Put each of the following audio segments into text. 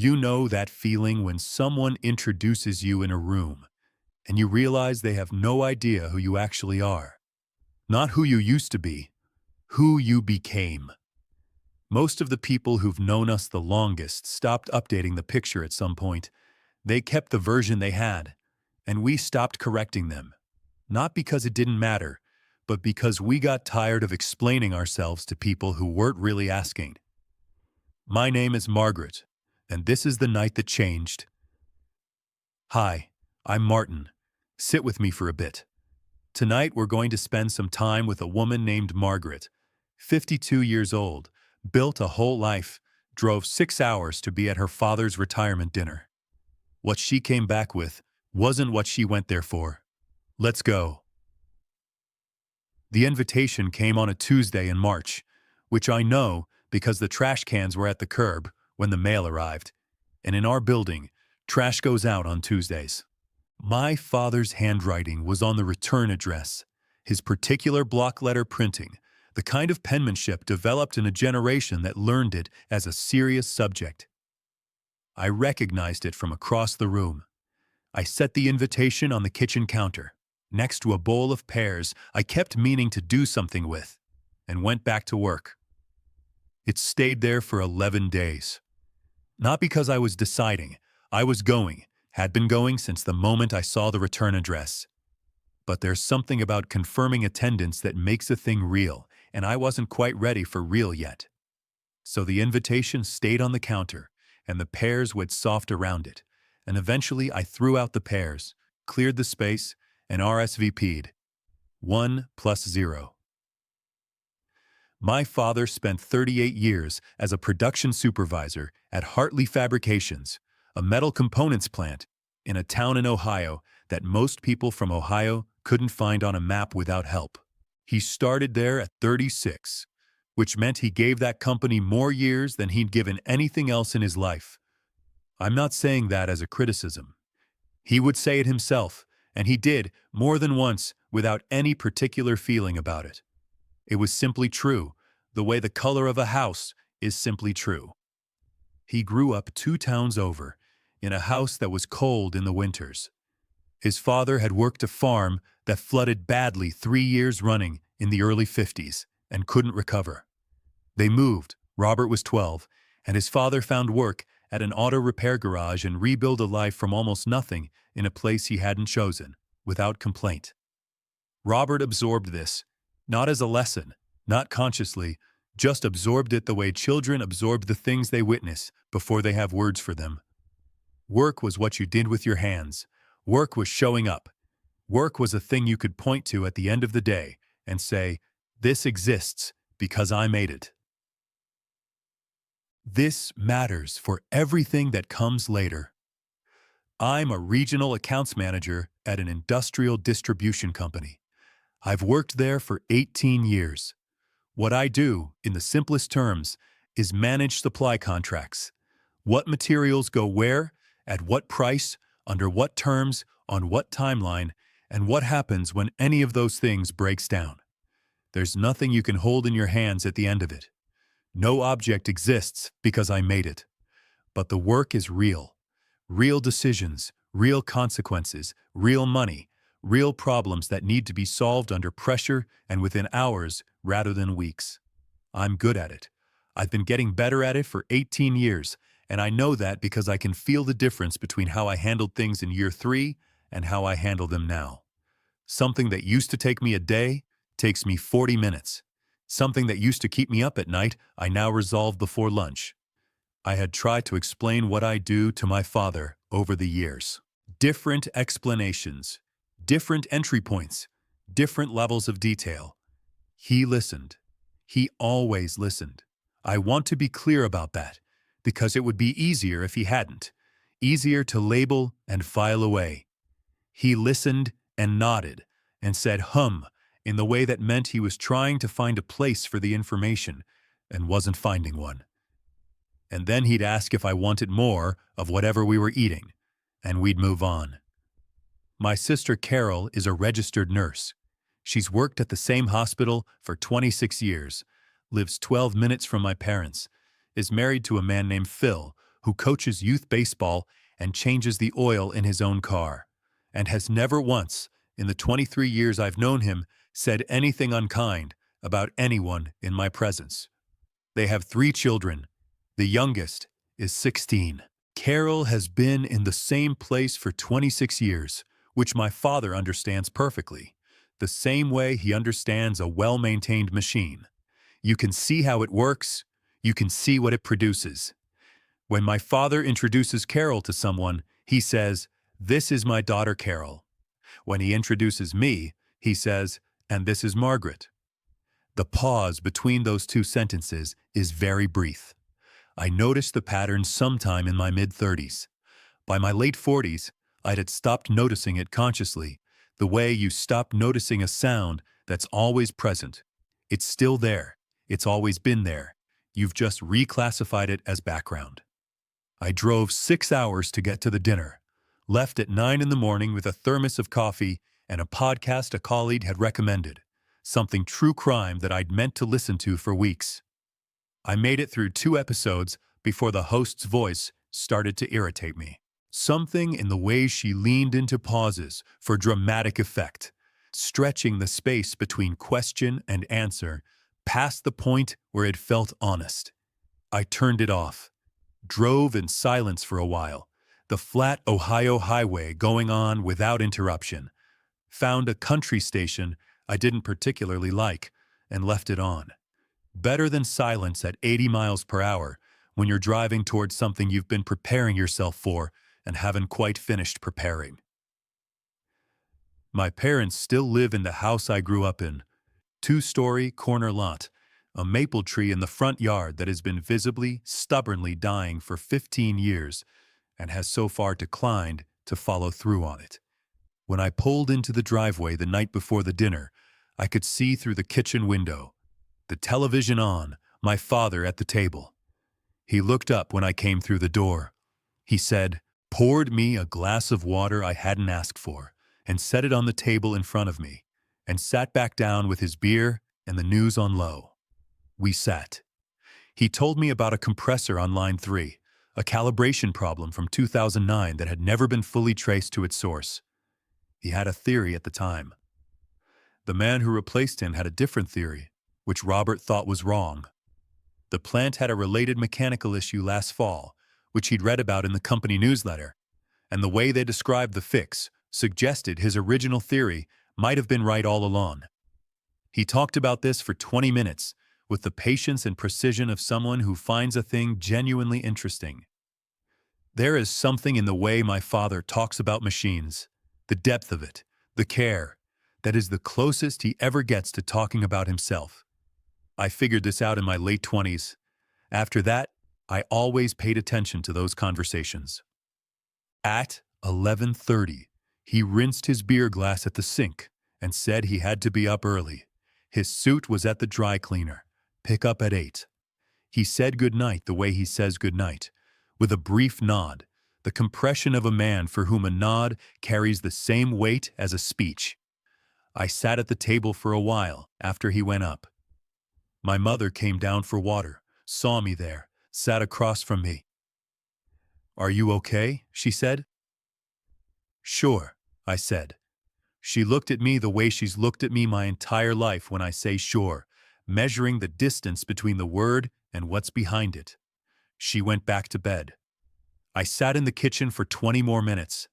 You know that feeling when someone introduces you in a room and you realize they have no idea who you actually are. Not who you used to be, who you became. Most of the people who've known us the longest stopped updating the picture at some point. They kept the version they had, and we stopped correcting them. Not because it didn't matter, but because we got tired of explaining ourselves to people who weren't really asking. My name is Margaret, and this is the night that changed. Hi, I'm Martin. Sit with me for a bit. Tonight we're going to spend some time with a woman named Margaret, 52 years old, built a whole life, drove 6 hours to be at her father's retirement dinner. What she came back with wasn't what she went there for. Let's go. The invitation came on a Tuesday in March, which I know because the trash cans were at the curb when the mail arrived, and in our building, trash goes out on Tuesdays. My father's handwriting was on the return address, his particular block letter printing, the kind of penmanship developed in a generation that learned it as a serious subject. I recognized it from across the room. I set the invitation on the kitchen counter, next to a bowl of pears I kept meaning to do something with, and went back to work. It stayed there for 11 days. Not because I was deciding, I was going, had been going since the moment I saw the return address. But there's something about confirming attendance that makes a thing real, and I wasn't quite ready for real yet. So the invitation stayed on the counter, and the pears went soft around it, and eventually I threw out the pears, cleared the space, and RSVP'd. 1 plus 0. My father spent 38 years as a production supervisor at Hartley Fabrications, a metal components plant in a town in Ohio that most people from Ohio couldn't find on a map without help. He started there at 36, which meant he gave that company more years than he'd given anything else in his life. I'm not saying that as a criticism. He would say it himself, and he did more than once without any particular feeling about it. It was simply true, the way the color of a house is simply true. He grew up 2 towns over, in a house that was cold in the winters. His father had worked a farm that flooded badly 3 years running in the early 50s and couldn't recover. They moved, Robert was 12, and his father found work at an auto repair garage and rebuilt a life from almost nothing in a place he hadn't chosen, without complaint. Robert absorbed this, not as a lesson, not consciously, just absorbed it the way children absorb the things they witness before they have words for them. Work was what you did with your hands. Work was showing up. Work was a thing you could point to at the end of the day and say, "This exists because I made it." This matters for everything that comes later. I'm a regional accounts manager at an industrial distribution company. I've worked there for 18 years. What I do, in the simplest terms, is manage supply contracts. What materials go where, at what price, under what terms, on what timeline, and what happens when any of those things breaks down. There's nothing you can hold in your hands at the end of it. No object exists because I made it. But the work is real. Real decisions, real consequences, real money, real problems that need to be solved under pressure and within hours rather than weeks. I'm good at it. I've been getting better at it for 18 years, and I know that because I can feel the difference between how I handled things in year 3 and how I handle them now. Something that used to take me a day takes me 40 minutes. Something that used to keep me up at night, I now resolve before lunch. I had tried to explain what I do to my father over the years. Different explanations, different entry points, different levels of detail. He listened. He always listened. I want to be clear about that, because it would be easier if he hadn't. Easier to label and file away. He listened and nodded and said in the way that meant he was trying to find a place for the information and wasn't finding one. And then he'd ask if I wanted more of whatever we were eating, and we'd move on. My sister Carol is a registered nurse. She's worked at the same hospital for 26 years, lives 12 minutes from my parents, is married to a man named Phil, who coaches youth baseball and changes the oil in his own car, and has never once, in the 23 years I've known him, said anything unkind about anyone in my presence. They have 3 children. The youngest is 16. Carol has been in the same place for 26 years, which my father understands perfectly, the same way he understands a well-maintained machine. You can see how it works, you can see what it produces. When my father introduces Carol to someone, he says, "This is my daughter Carol." When he introduces me, he says, "And this is Margaret." The pause between those 2 sentences is very brief. I noticed the pattern sometime in my mid-30s. By my late 40s, I had stopped noticing it consciously, the way you stop noticing a sound that's always present. It's still there. It's always been there. You've just reclassified it as background. I drove 6 hours to get to the dinner, left at 9 in the morning with a thermos of coffee and a podcast a colleague had recommended, something true crime that I'd meant to listen to for weeks. I made it through 2 episodes before the host's voice started to irritate me. Something in the way she leaned into pauses for dramatic effect, stretching the space between question and answer past the point where it felt honest. I turned it off, drove in silence for a while, the flat Ohio highway going on without interruption, found a country station I didn't particularly like, and left it on. Better than silence at 80 miles per hour when you're driving towards something you've been preparing yourself for and haven't quite finished preparing. My parents still live in the house I grew up in, 2-story corner lot, a maple tree in the front yard that has been visibly, stubbornly dying for 15 years and has so far declined to follow through on it. When I pulled into the driveway the night before the dinner, I could see through the kitchen window, the television on, my father at the table. He looked up when I came through the door. He said, poured me a glass of water I hadn't asked for, and set it on the table in front of me, and sat back down with his beer and the news on low. We sat. He told me about a compressor on line 3, a calibration problem from 2009 that had never been fully traced to its source. He had a theory at the time. The man who replaced him had a different theory, which Robert thought was wrong. The plant had a related mechanical issue last fall, which he'd read about in the company newsletter, and the way they described the fix suggested his original theory might have been right all along. He talked about this for 20 minutes, with the patience and precision of someone who finds a thing genuinely interesting. There is something in the way my father talks about machines, the depth of it, the care, that is the closest he ever gets to talking about himself. I figured this out in my late 20s. After that, I always paid attention to those conversations. At 11:30, he rinsed his beer glass at the sink and said he had to be up early. His suit was at the dry cleaner. Pick up at 8. He said goodnight the way he says goodnight, with a brief nod, the compression of a man for whom a nod carries the same weight as a speech. I sat at the table for a while after he went up. My mother came down for water, saw me there, sat across from me. "Are you okay?" she said. "Sure," I said. She looked at me the way she's looked at me my entire life when I say sure, measuring the distance between the word and what's behind it. She went back to bed. I sat in the kitchen for 20 more minutes.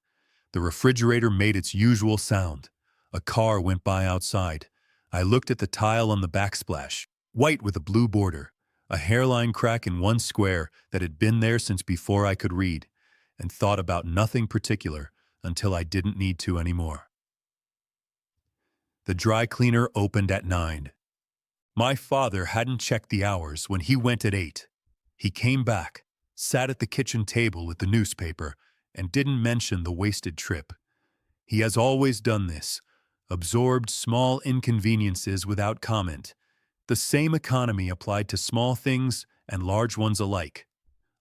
The refrigerator made its usual sound. A car went by outside. I looked at the tile on the backsplash, white with a blue border, a hairline crack in one square that had been there since before I could read, and thought about nothing particular until I didn't need to anymore. The dry cleaner opened at 9. My father hadn't checked the hours when he went at 8. He came back, sat at the kitchen table with the newspaper, and didn't mention the wasted trip. He has always done this, absorbed small inconveniences without comment. The same economy applied to small things and large ones alike.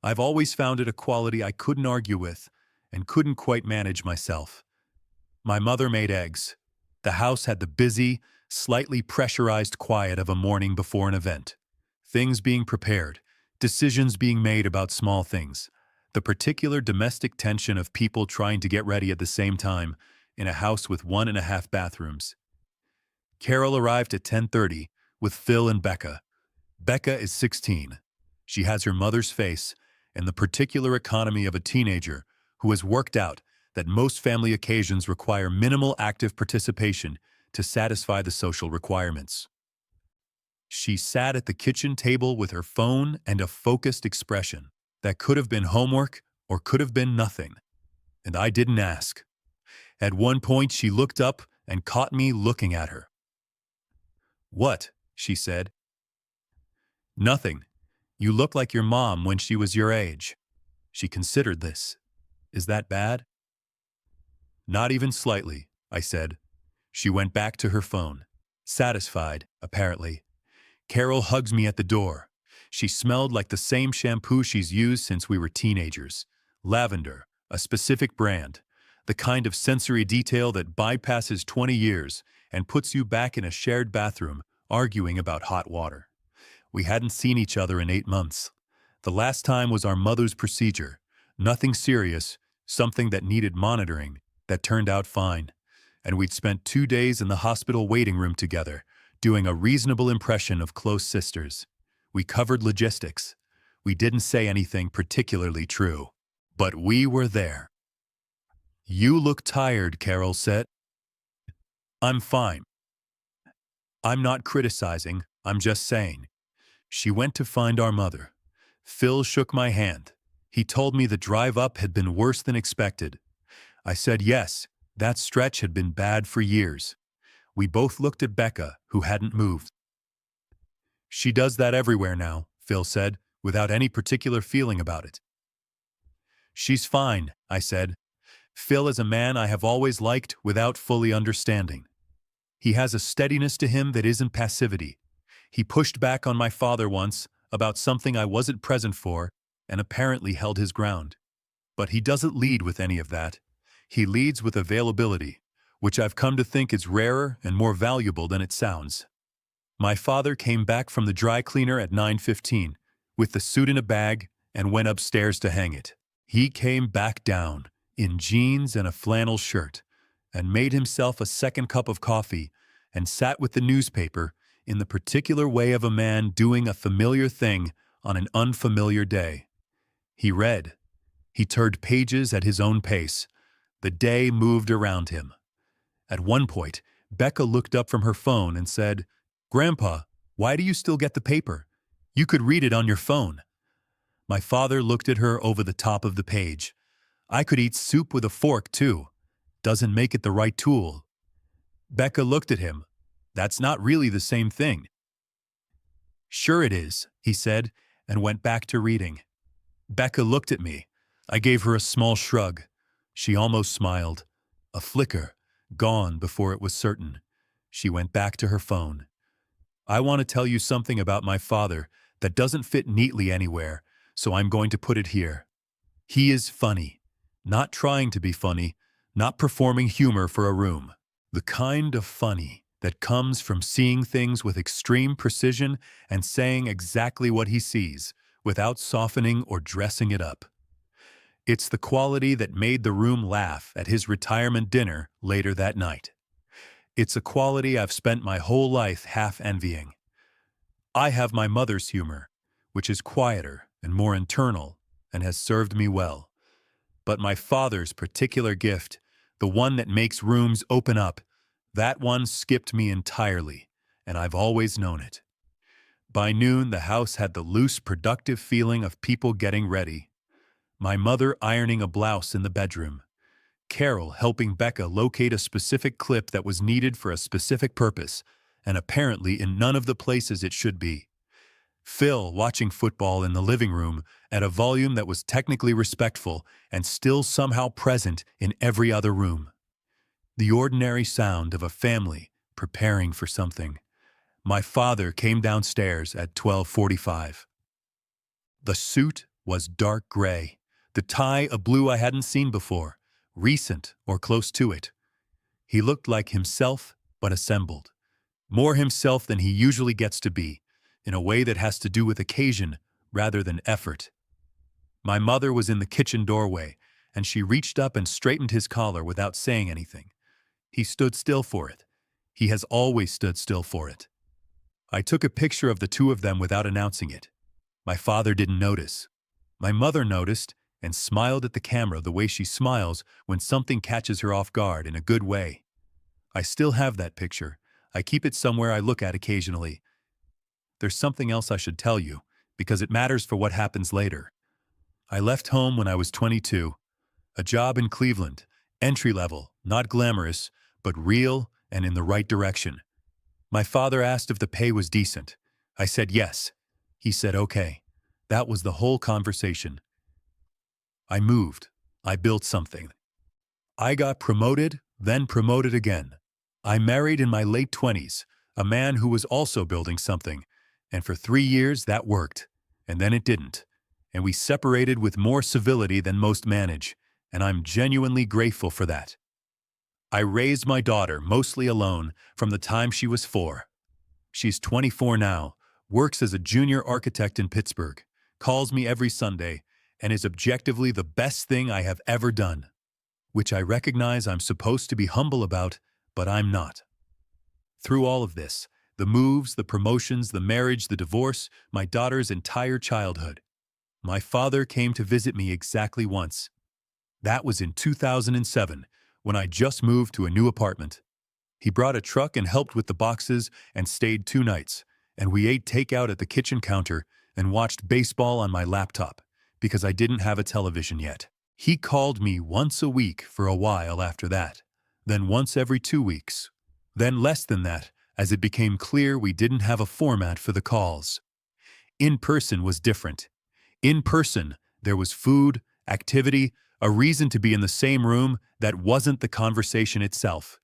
I've always found it a quality I couldn't argue with and couldn't quite manage myself. My mother made eggs. The house had the busy, slightly pressurized quiet of a morning before an event. Things being prepared, decisions being made about small things. The particular domestic tension of people trying to get ready at the same time in a house with 1.5 bathrooms. Carol arrived at 10:30 with Phil and Becca. Becca is 16. She has her mother's face and the particular economy of a teenager who has worked out that most family occasions require minimal active participation to satisfy the social requirements. She sat at the kitchen table with her phone and a focused expression that could have been homework or could have been nothing, and I didn't ask. At one point, she looked up and caught me looking at her. "What?" she said. "Nothing. You look like your mom when she was your age." She considered this. "Is that bad?" "Not even slightly," I said. She went back to her phone. Satisfied, apparently. Carol hugs me at the door. She smelled like the same shampoo she's used since we were teenagers. Lavender, a specific brand. The kind of sensory detail that bypasses 20 years and puts you back in a shared bathroom arguing about hot water. We hadn't seen each other in 8 months. The last time was our mother's procedure. Nothing serious, something that needed monitoring, that turned out fine. And we'd spent 2 days in the hospital waiting room together, doing a reasonable impression of close sisters. We covered logistics. We didn't say anything particularly true. But we were there. "You look tired," Carol said. "I'm fine. I'm not criticizing, I'm just saying." She went to find our mother. Phil shook my hand. He told me the drive up had been worse than expected. I said yes, that stretch had been bad for years. We both looked at Becca, who hadn't moved. "She does that everywhere now," Phil said, without any particular feeling about it. "She's fine," I said. Phil is a man I have always liked without fully understanding. He has a steadiness to him that isn't passivity. He pushed back on my father once about something I wasn't present for and apparently held his ground. But he doesn't lead with any of that. He leads with availability, which I've come to think is rarer and more valuable than it sounds. My father came back from the dry cleaner at 9:15 with the suit in a bag and went upstairs to hang it. He came back down in jeans and a flannel shirt and made himself a second cup of coffee and sat with the newspaper in the particular way of a man doing a familiar thing on an unfamiliar day. He read. He turned pages at his own pace. The day moved around him. At one point, Becca looked up from her phone and said, "Grandpa, why do you still get the paper? You could read it on your phone." My father looked at her over the top of the page. "I could eat soup with a fork, too. Doesn't make it the right tool." Becca looked at him. "That's not really the same thing." "Sure it is," he said, and went back to reading. Becca looked at me. I gave her a small shrug. She almost smiled. A flicker, gone before it was certain. She went back to her phone. "I want to tell you something about my father that doesn't fit neatly anywhere, so I'm going to put it here. He is funny. Not trying to be funny, not performing humor for a room. The kind of funny that comes from seeing things with extreme precision and saying exactly what he sees, without softening or dressing it up. It's the quality that made the room laugh at his retirement dinner later that night. It's a quality I've spent my whole life half envying. I have my mother's humor, which is quieter and more internal and has served me well. But my father's particular gift, the one that makes rooms open up, that one skipped me entirely, and I've always known it. By noon, the house had the loose, productive feeling of people getting ready. My mother ironing a blouse in the bedroom. Carol helping Becca locate a specific clip that was needed for a specific purpose, and apparently in none of the places it should be. Phil watching football in the living room at a volume that was technically respectful and still somehow present in every other room. The ordinary sound of a family preparing for something. My father came downstairs at 12:45. The suit was dark gray, the tie a blue I hadn't seen before, recent or close to it. He looked like himself, but assembled. More himself than he usually gets to be, in a way that has to do with occasion rather than effort. My mother was in the kitchen doorway, and she reached up and straightened his collar without saying anything. He stood still for it. He has always stood still for it. I took a picture of the two of them without announcing it. My father didn't notice. My mother noticed and smiled at the camera the way she smiles when something catches her off guard in a good way. I still have that picture. I keep it somewhere I look at occasionally. There's something else I should tell you, because it matters for what happens later. I left home when I was 22. A job in Cleveland, entry level, not glamorous, but real and in the right direction. My father asked if the pay was decent. I said yes. He said okay. That was the whole conversation. I moved. I built something. I got promoted, then promoted again. I married in my late 20s, a man who was also building something, and for 3 years that worked, and then it didn't. And we separated with more civility than most manage, and I'm genuinely grateful for that. I raised my daughter mostly alone from the time she was 4. She's 24 now, works as a junior architect in Pittsburgh, calls me every Sunday, and is objectively the best thing I have ever done, which I recognize I'm supposed to be humble about, but I'm not. Through all of this, the moves, the promotions, the marriage, the divorce, my daughter's entire childhood, my father came to visit me exactly once. That was in 2007, when I just moved to a new apartment. He brought a truck and helped with the boxes and stayed 2 nights, and we ate takeout at the kitchen counter and watched baseball on my laptop, because I didn't have a television yet. He called me once a week for a while after that, then once every 2 weeks, then less than that, as it became clear we didn't have a format for the calls. In person was different. In person, there was food, activity, a reason to be in the same room that wasn't the conversation itself.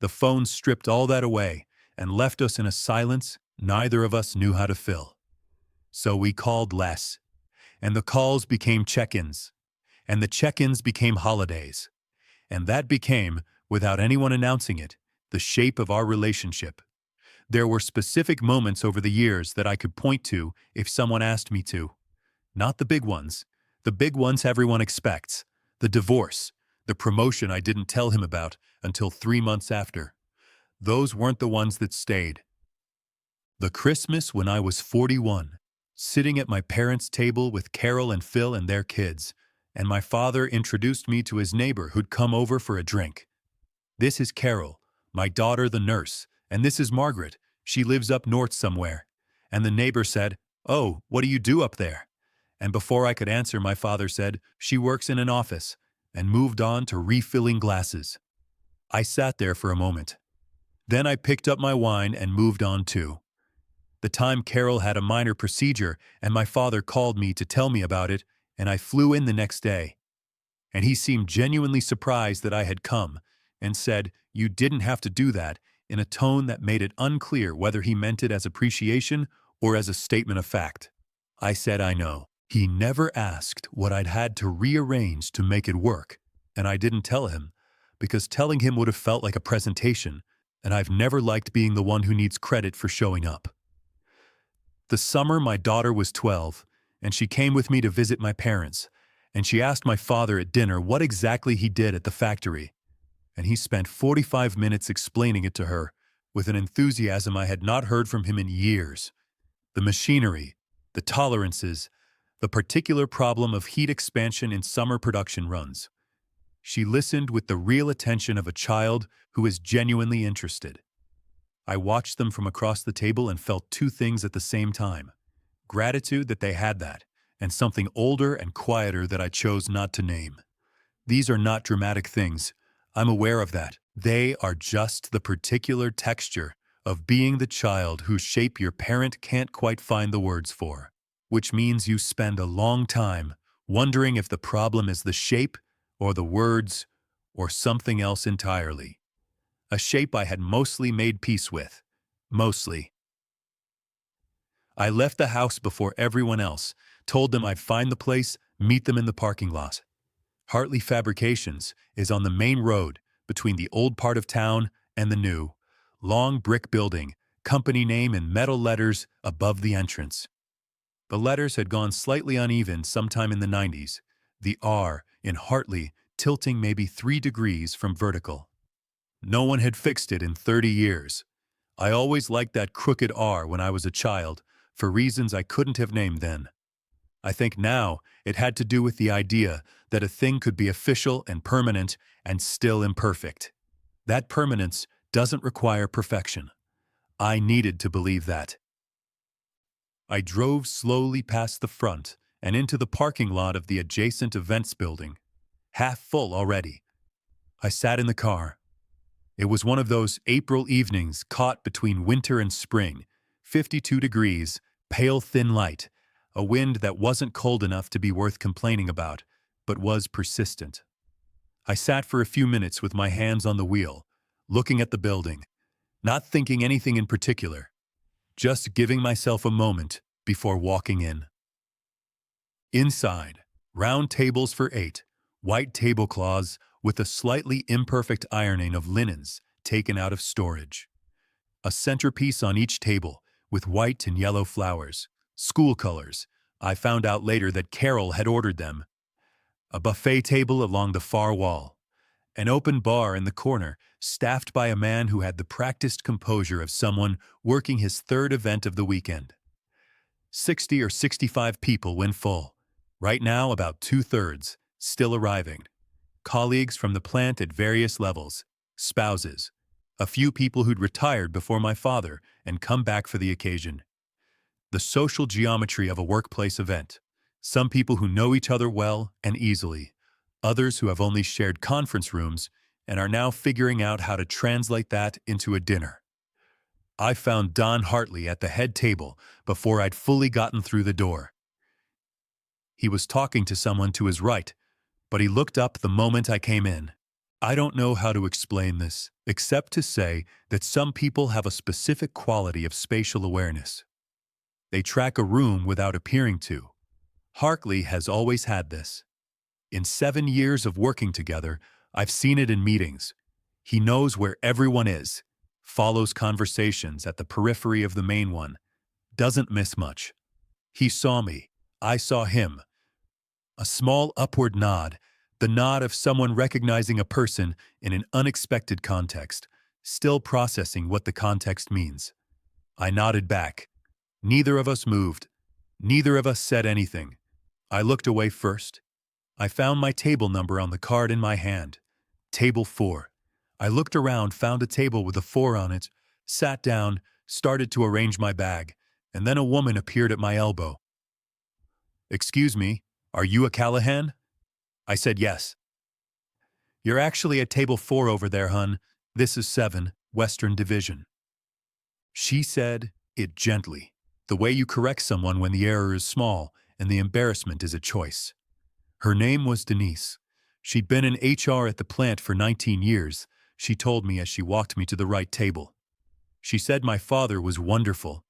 The phone stripped all that away and left us in a silence neither of us knew how to fill. So we called less, and the calls became check-ins, and the check-ins became holidays, and that became, without anyone announcing it, the shape of our relationship. There were specific moments over the years that I could point to if someone asked me to. Not the big ones. The big ones everyone expects. The divorce, the promotion I didn't tell him about until 3 months after. Those weren't the ones that stayed. The Christmas when I was 41, sitting at my parents' table with Carol and Phil and their kids, and my father introduced me to his neighbor who'd come over for a drink. This is Carol, my daughter the nurse, and this is Margaret. She lives up north somewhere. And the neighbor said, "Oh, what do you do up there?" And before I could answer, my father said, "She works in an office," and moved on to refilling glasses. I sat there for a moment. Then I picked up my wine and moved on too. The time Carol had a minor procedure, and my father called me to tell me about it, and I flew in the next day. And he seemed genuinely surprised that I had come, and said, "You didn't have to do that," in a tone that made it unclear whether he meant it as appreciation or as a statement of fact. I said I know. He never asked what I'd had to rearrange to make it work, and I didn't tell him, because telling him would have felt like a presentation, and I've never liked being the one who needs credit for showing up. The summer my daughter was 12, and she came with me to visit my parents, and she asked my father at dinner what exactly he did at the factory, and he spent 45 minutes explaining it to her, with an enthusiasm I had not heard from him in years. The machinery, the tolerances, the particular problem of heat expansion in summer production runs. She listened with the real attention of a child who is genuinely interested. I watched them from across the table and felt 2 things at the same time. Gratitude that they had that, and something older and quieter that I chose not to name. These are not dramatic things. I'm aware of that. They are just the particular texture of being the child whose shape your parent can't quite find the words for, which means you spend a long time wondering if the problem is the shape or the words or something else entirely. A shape I had mostly made peace with. Mostly. I left the house before everyone else, told them I'd find the place, meet them in the parking lot. Hartley Fabrications is on the main road between the old part of town and the new, long brick building, company name in metal letters above the entrance. The letters had gone slightly uneven sometime in the 90s, the R in Hartley tilting maybe 3 degrees from vertical. No one had fixed it in 30 years. I always liked that crooked R when I was a child, for reasons I couldn't have named then. I think now it had to do with the idea that a thing could be official and permanent and still imperfect. That permanence doesn't require perfection. I needed to believe that. I drove slowly past the front and into the parking lot of the adjacent events building, half full already. I sat in the car. It was one of those April evenings caught between winter and spring, 52 degrees, pale thin light, a wind that wasn't cold enough to be worth complaining about, but was persistent. I sat for a few minutes with my hands on the wheel, looking at the building, not thinking anything in particular, just giving myself a moment before walking in. Inside, round tables for 8, white tablecloths with a slightly imperfect ironing of linens taken out of storage. A centerpiece on each table with white and yellow flowers, school colors. I found out later that Carol had ordered them. A buffet table along the far wall. An open bar in the corner, staffed by a man who had the practiced composure of someone working his 3rd event of the weekend. 60 or 65 people when full. Right now, about 2/3, still arriving. Colleagues from the plant at various levels, spouses, a few people who'd retired before my father and come back for the occasion. The social geometry of a workplace event. Some people who know each other well and easily, others who have only shared conference rooms and are now figuring out how to translate that into a dinner. I found Don Hartley at the head table before I'd fully gotten through the door. He was talking to someone to his right, but he looked up the moment I came in. I don't know how to explain this, except to say that some people have a specific quality of spatial awareness. They track a room without appearing to. Hartley has always had this. In 7 years of working together, I've seen it in meetings. He knows where everyone is, follows conversations at the periphery of the main one, doesn't miss much. He saw me. I saw him. A small upward nod, the nod of someone recognizing a person in an unexpected context, still processing what the context means. I nodded back. Neither of us moved. Neither of us said anything. I looked away first. I found my table number on the card in my hand. Table 4. I looked around, found a table with a 4 on it, sat down, started to arrange my bag, and then a woman appeared at my elbow. "Excuse me, are you a Callahan?" I said yes. "You're actually at table 4 over there, hun. This is 7, Western Division." She said it gently, the way you correct someone when the error is small and the embarrassment is a choice. Her name was Denise. She'd been in HR at the plant for 19 years, she told me as she walked me to the right table. She said my father was wonderful.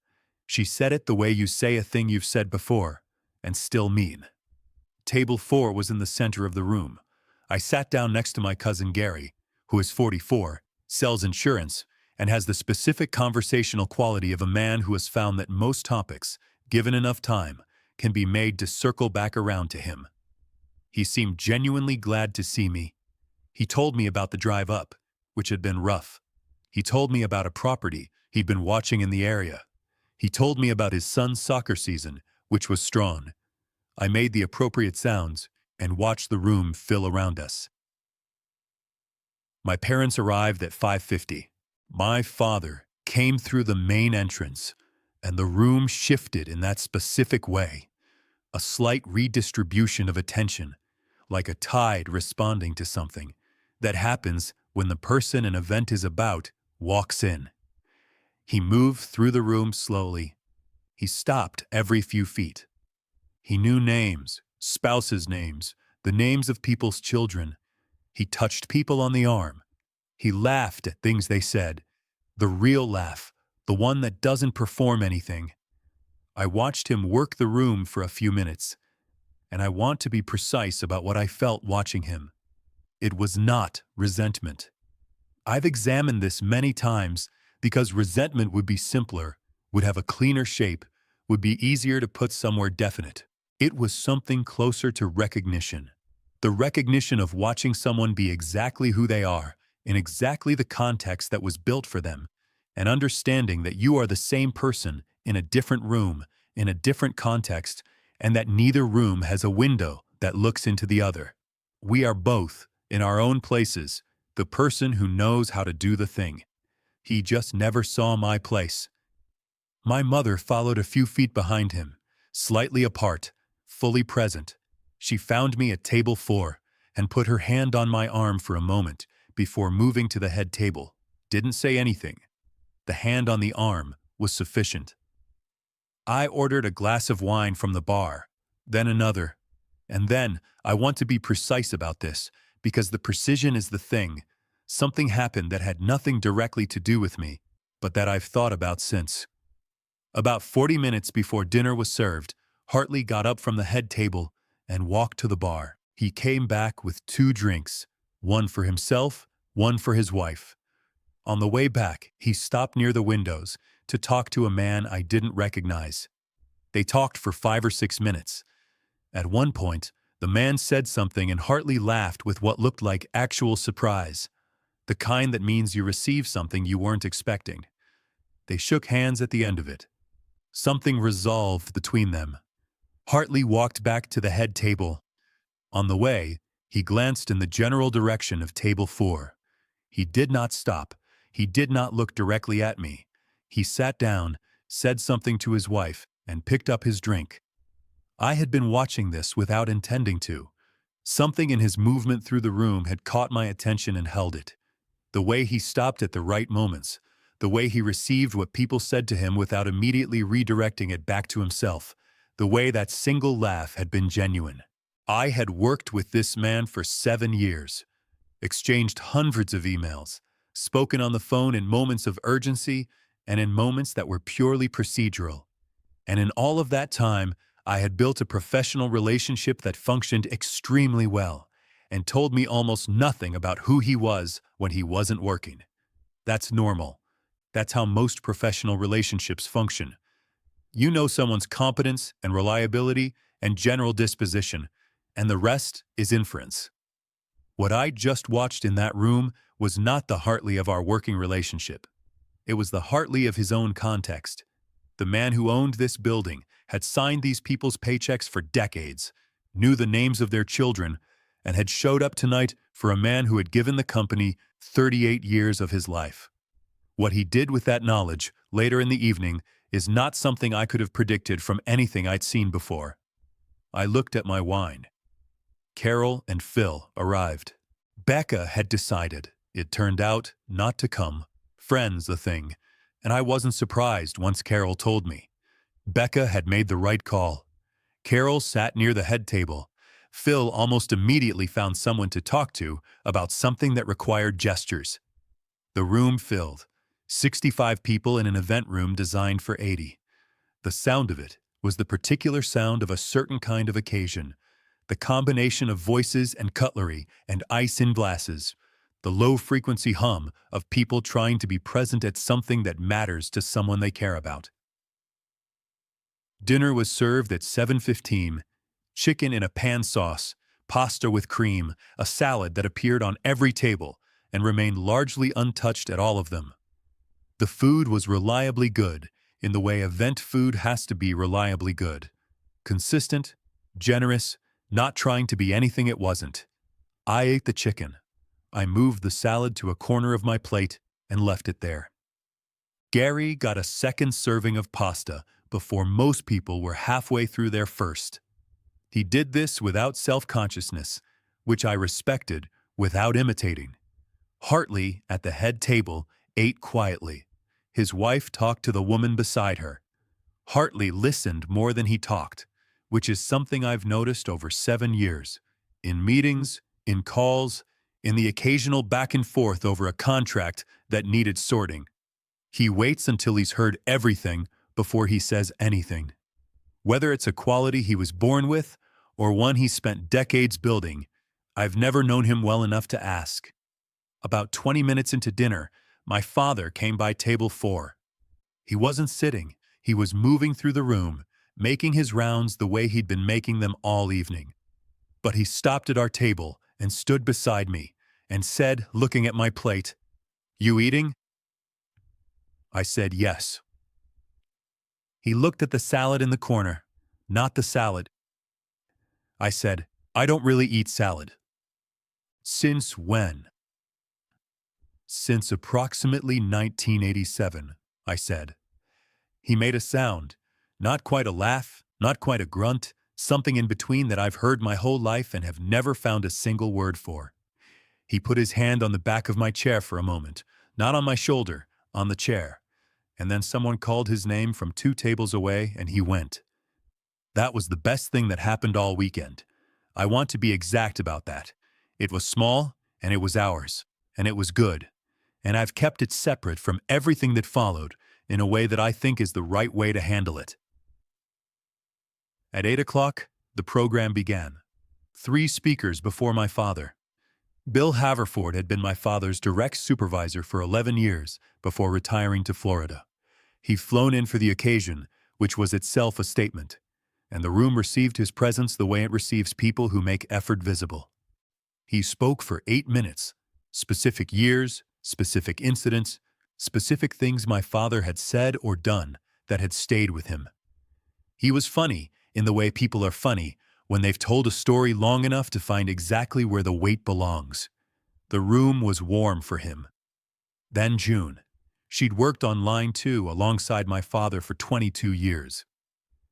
She said it the way you say a thing you've said before, and still mean. Table 4 was in the center of the room. I sat down next to my cousin Gary, who is 44, sells insurance, and has the specific conversational quality of a man who has found that most topics, given enough time, can be made to circle back around to him. He seemed genuinely glad to see me. He told me about the drive up, which had been rough. He told me about a property he'd been watching in the area. He told me about his son's soccer season, which was strong. I made the appropriate sounds and watched the room fill around us. My parents arrived at 5:50. My father came through the main entrance, and the room shifted in that specific way. A slight redistribution of attention, like a tide responding to something, that happens when the person an event is about walks in. He moved through the room slowly. He stopped every few feet. He knew names, spouses' names, the names of people's children. He touched people on the arm. He laughed at things they said. The real laugh, the one that doesn't perform anything. I watched him work the room for a few minutes, and I want to be precise about what I felt watching him. It was not resentment. I've examined this many times because resentment would be simpler, would have a cleaner shape, would be easier to put somewhere definite. It was something closer to recognition. The recognition of watching someone be exactly who they are, in exactly the context that was built for them, and understanding that you are the same person in a different room, in a different context, and that neither room has a window that looks into the other. We are both, in our own places, the person who knows how to do the thing. He just never saw my place. My mother followed a few feet behind him, slightly apart, fully present. She found me at table 4 and put her hand on my arm for a moment before moving to the head table. Didn't say anything. The hand on the arm was sufficient. I ordered a glass of wine from the bar, then another. And then, I want to be precise about this, because the precision is the thing. Something happened that had nothing directly to do with me, but that I've thought about since. About 40 minutes before dinner was served, Hartley got up from the head table and walked to the bar. He came back with 2 drinks, one for himself, one for his wife. On the way back, he stopped near the windows to talk to a man I didn't recognize. They talked for 5 or 6 minutes. At one point, the man said something and Hartley laughed with what looked like actual surprise, the kind that means you receive something you weren't expecting. They shook hands at the end of it. Something resolved between them. Hartley walked back to the head table. On the way, he glanced in the general direction of table 4. He did not stop. He did not look directly at me. He sat down, said something to his wife, and picked up his drink. I had been watching this without intending to. Something in his movement through the room had caught my attention and held it. The way he stopped at the right moments, the way he received what people said to him without immediately redirecting it back to himself, the way that single laugh had been genuine. I had worked with this man for 7 years, exchanged hundreds of emails, spoken on the phone in moments of urgency and in moments that were purely procedural. And in all of that time, I had built a professional relationship that functioned extremely well and told me almost nothing about who he was when he wasn't working. That's normal. That's how most professional relationships function. You know someone's competence and reliability and general disposition, and the rest is inference. What I just watched in that room was not the Hartley of our working relationship. It was the Hartley of his own context. The man who owned this building had signed these people's paychecks for decades, knew the names of their children, and had showed up tonight for a man who had given the company 38 years of his life. What he did with that knowledge later in the evening is not something I could have predicted from anything I'd seen before. I looked at my wine. Carol and Phil arrived. Becca had decided, it turned out, not to come. Friends, the thing, and I wasn't surprised once Carol told me. Becca had made the right call. Carol sat near the head table. Phil almost immediately found someone to talk to about something that required gestures. The room filled. 65 people in an event room designed for 80. The sound of it was the particular sound of a certain kind of occasion, the combination of voices and cutlery and ice in glasses, the low-frequency hum of people trying to be present at something that matters to someone they care about. Dinner was served at 7:15, chicken in a pan sauce, pasta with cream, a salad that appeared on every table and remained largely untouched at all of them. The food was reliably good, in the way event food has to be reliably good. Consistent, generous, not trying to be anything it wasn't. I ate the chicken. I moved the salad to a corner of my plate and left it there. Gary got a second serving of pasta before most people were halfway through their first. He did this without self-consciousness, which I respected, without imitating. Hartley, at the head table, ate quietly. His wife talked to the woman beside her. Hartley listened more than he talked, which is something I've noticed over 7 years. In meetings, in calls, in the occasional back and forth over a contract that needed sorting. He waits until he's heard everything before he says anything. Whether it's a quality he was born with or one he spent decades building, I've never known him well enough to ask. About 20 minutes into dinner, my father came by table 4. He wasn't sitting. He was moving through the room, making his rounds the way he'd been making them all evening. But he stopped at our table and stood beside me and said, looking at my plate, "You eating?" I said yes. He looked at the salad in the corner, not the salad. I said, "I don't really eat salad." "Since when?" "Since approximately 1987, I said. He made a sound, not quite a laugh, not quite a grunt, something in between that I've heard my whole life and have never found a single word for. He put his hand on the back of my chair for a moment, not on my shoulder, on the chair, and then someone called his name from 2 tables away and he went. That was the best thing that happened all weekend. I want to be exact about that. It was small, and it was ours, and it was good. And I've kept it separate from everything that followed in a way that I think is the right way to handle it. At 8 o'clock, the program began. 3 speakers before my father. Bill Haverford had been my father's direct supervisor for 11 years before retiring to Florida. He'd flown in for the occasion, which was itself a statement, and the room received his presence the way it receives people who make effort visible. He spoke for 8 minutes, specific years, specific incidents, specific things my father had said or done that had stayed with him. He was funny in the way people are funny when they've told a story long enough to find exactly where the weight belongs. The room was warm for him. Then June. She'd worked on line 2 alongside my father for 22 years.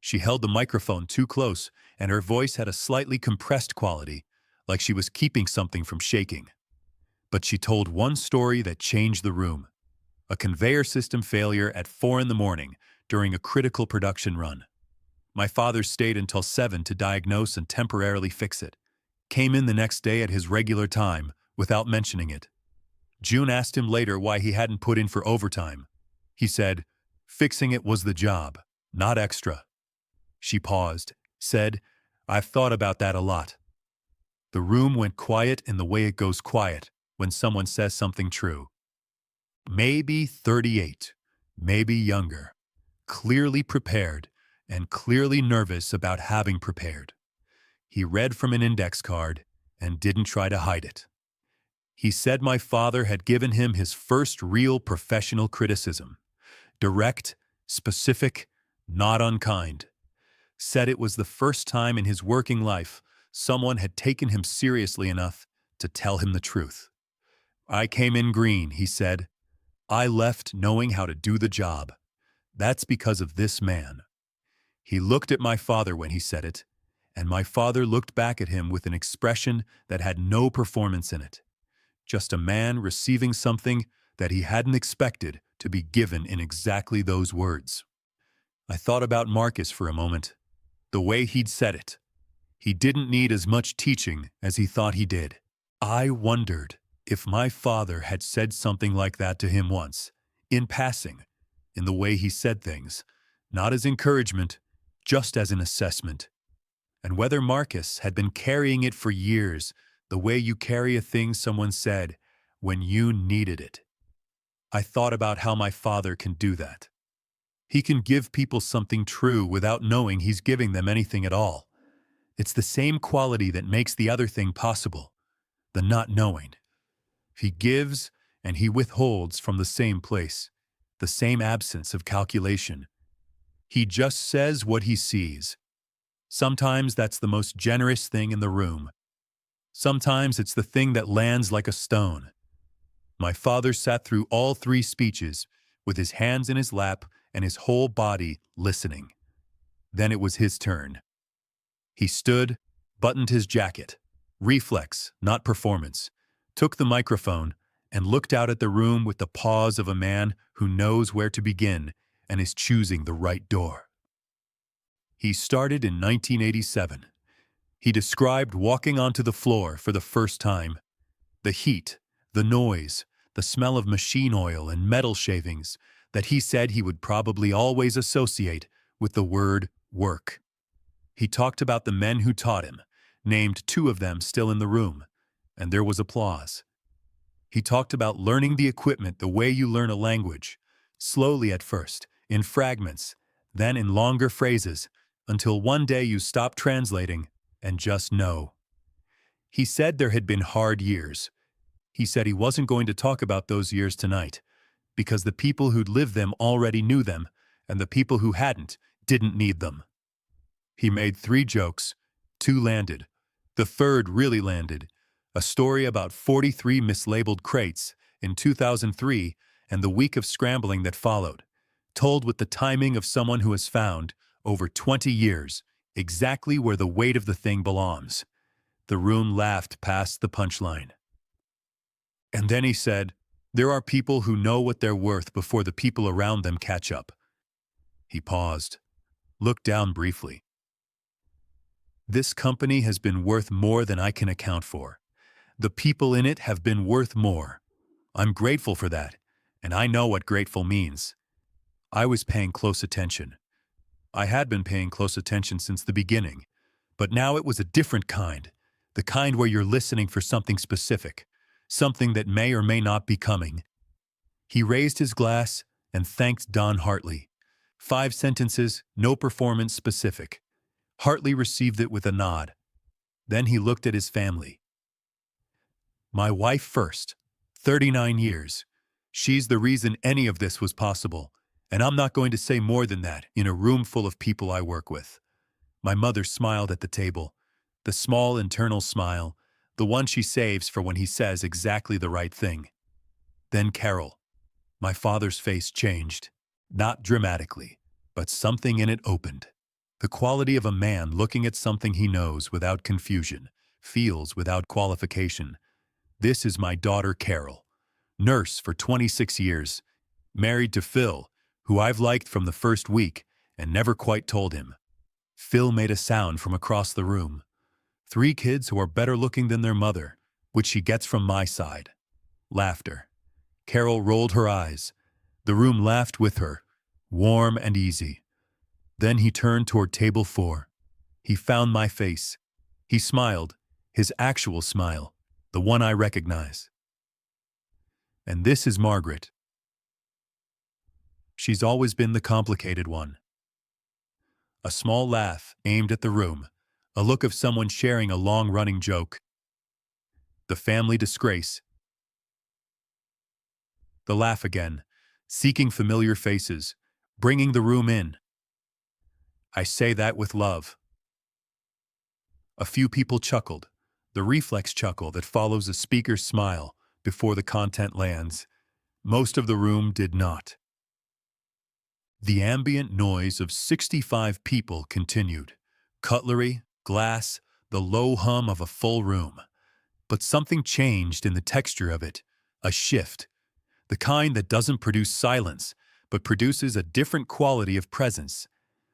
She held the microphone too close, and her voice had a slightly compressed quality, like she was keeping something from shaking. But she told one story that changed the room. A conveyor system failure at 4 in the morning during a critical production run. My father stayed until 7 to diagnose and temporarily fix it. Came in the next day at his regular time, without mentioning it. June asked him later why he hadn't put in for overtime. He said, "Fixing it was the job, not extra." She paused, said, "I've thought about that a lot." The room went quiet in the way it goes quiet when someone says something true. Maybe 38, maybe younger, clearly prepared and clearly nervous about having prepared. He read from an index card and didn't try to hide it. He said my father had given him his first real professional criticism. Direct, specific, not unkind. Said it was the first time in his working life someone had taken him seriously enough to tell him the truth. "I came in green," he said. "I left knowing how to do the job. That's because of this man." He looked at my father when he said it, and my father looked back at him with an expression that had no performance in it. Just a man receiving something that he hadn't expected to be given in exactly those words. I thought about Marcus for a moment, the way he'd said it. He didn't need as much teaching as he thought he did. I wondered if my father had said something like that to him once, in passing, in the way he said things, not as encouragement, just as an assessment, and whether Marcus had been carrying it for years, the way you carry a thing someone said when you needed it. I thought about how my father can do that. He can give people something true without knowing he's giving them anything at all. It's the same quality that makes the other thing possible, the not knowing. He gives and he withholds from the same place, the same absence of calculation. He just says what he sees. Sometimes that's the most generous thing in the room. Sometimes it's the thing that lands like a stone. My father sat through all 3 speeches with his hands in his lap and his whole body listening. Then it was his turn. He stood, buttoned his jacket, reflex, not performance, took the microphone, and looked out at the room with the pause of a man who knows where to begin and is choosing the right door. He started in 1987. He described walking onto the floor for the first time. The heat, the noise, the smell of machine oil and metal shavings that he said he would probably always associate with the word work. He talked about the men who taught him, named 2 of them still in the room, and there was applause. He talked about learning the equipment the way you learn a language, slowly at first, in fragments, then in longer phrases, until one day you stop translating and just know. He said there had been hard years. He said he wasn't going to talk about those years tonight, because the people who'd lived them already knew them, and the people who hadn't didn't need them. He made 3 jokes. 2 landed. The third really landed. A story about 43 mislabeled crates in 2003 and the week of scrambling that followed, told with the timing of someone who has found, over 20 years, exactly where the weight of the thing belongs. The room laughed past the punchline. And then he said, "There are people who know what they're worth before the people around them catch up." He paused, looked down briefly. "This company has been worth more than I can account for. The people in it have been worth more. I'm grateful for that, and I know what grateful means." I was paying close attention. I had been paying close attention since the beginning, but now it was a different kind, the kind where you're listening for something specific, something that may or may not be coming. He raised his glass and thanked Don Hartley. 5 sentences, no performance specific. Hartley received it with a nod. Then he looked at his family. "My wife first, 39 years. She's the reason any of this was possible, and I'm not going to say more than that in a room full of people I work with." My mother smiled at the table, the small internal smile, the one she saves for when he says exactly the right thing. Then Carol. My father's face changed, not dramatically, but something in it opened. The quality of a man looking at something he knows without confusion, feels without qualification. "This is my daughter Carol, nurse for 26 years, married to Phil, who I've liked from the first week and never quite told him." Phil made a sound from across the room. 3 kids who are better looking than their mother, which she gets from my side. Laughter. Carol rolled her eyes. The room laughed with her, warm and easy. Then he turned toward table 4. He found my face. He smiled, his actual smile, the one I recognize. "And this is Margaret. She's always been the complicated one." A small laugh aimed at the room, a look of someone sharing a long-running joke. "The family disgrace." The laugh again, seeking familiar faces, bringing the room in. "I say that with love." A few people chuckled, the reflex chuckle that follows a speaker's smile before the content lands. Most of the room did not. The ambient noise of 65 people continued. Cutlery, glass, the low hum of a full room. But something changed in the texture of it, a shift. The kind that doesn't produce silence, but produces a different quality of presence,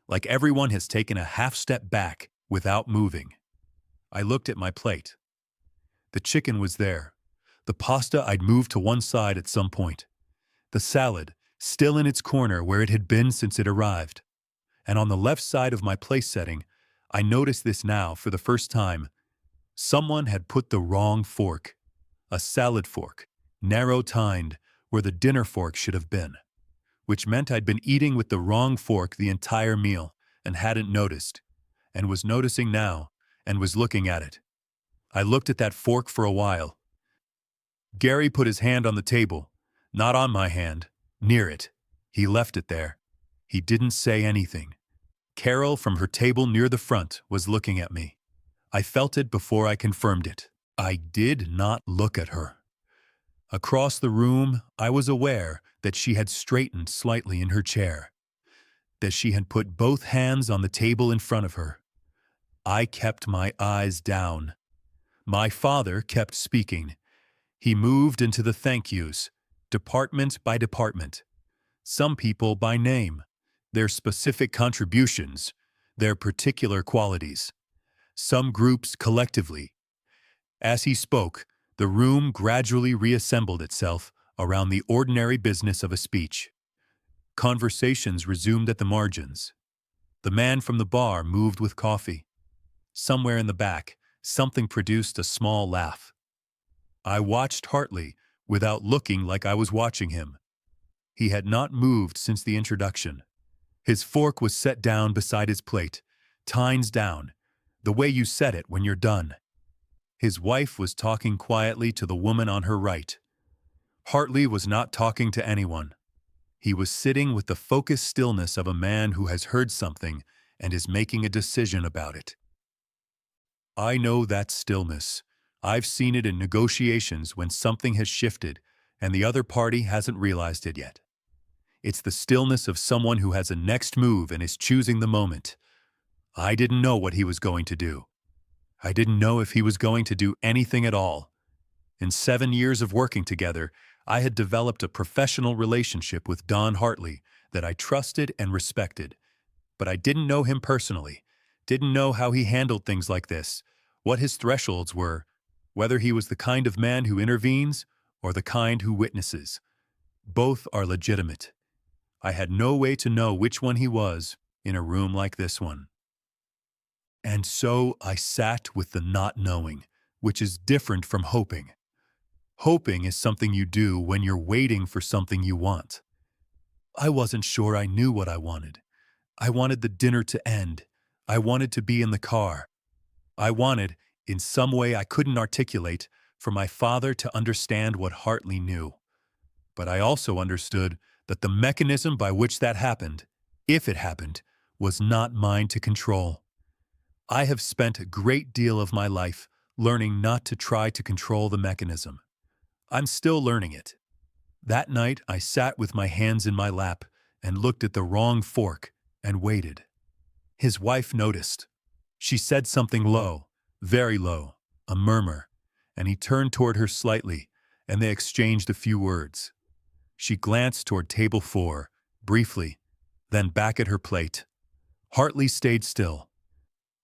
like everyone has taken a half step back without moving. I looked at my plate. The chicken was there. The pasta I'd moved to one side at some point. The salad, still in its corner where it had been since it arrived. And on the left side of my place setting, I noticed this now for the first time. Someone had put the wrong fork. A salad fork, narrow-tined, where the dinner fork should have been. Which meant I'd been eating with the wrong fork the entire meal and hadn't noticed, and was noticing now, and was looking at it. I looked at that fork for a while. Gary put his hand on the table, not on my hand, near it. He left it there. He didn't say anything. Carol, from her table near the front, was looking at me. I felt it before I confirmed it. I did not look at her. Across the room, I was aware that she had straightened slightly in her chair, that she had put both hands on the table in front of her. I kept my eyes down. My father kept speaking. He moved into the thank yous, department by department. Some people by name, their specific contributions, their particular qualities. Some groups collectively. As he spoke, the room gradually reassembled itself around the ordinary business of a speech. Conversations resumed at the margins. The man from the bar moved with coffee. Somewhere in the back, something produced a small laugh. I watched Hartley without looking like I was watching him. He had not moved since the introduction. His fork was set down beside his plate, tines down, the way you set it when you're done. His wife was talking quietly to the woman on her right. Hartley was not talking to anyone. He was sitting with the focused stillness of a man who has heard something and is making a decision about it. I know that stillness. I've seen it in negotiations when something has shifted and the other party hasn't realized it yet. It's the stillness of someone who has a next move and is choosing the moment. I didn't know what he was going to do. I didn't know if he was going to do anything at all. In 7 years of working together, I had developed a professional relationship with Don Hartley that I trusted and respected. But I didn't know him personally, didn't know how he handled things like this, what his thresholds were, whether he was the kind of man who intervenes or the kind who witnesses. Both are legitimate. I had no way to know which one he was in a room like this one. And so I sat with the not knowing, which is different from hoping. Hoping is something you do when you're waiting for something you want. I wasn't sure I knew what I wanted. I wanted the dinner to end. I wanted to be in the car. I wanted, in some way I couldn't articulate, for my father to understand what Hartley knew. But I also understood that the mechanism by which that happened, if it happened, was not mine to control. I have spent a great deal of my life learning not to try to control the mechanism. I'm still learning it. That night, I sat with my hands in my lap and looked at the wrong fork and waited. His wife noticed. She said something low, very low, a murmur, and he turned toward her slightly, and they exchanged a few words. She glanced toward table 4, briefly, then back at her plate. Hartley stayed still.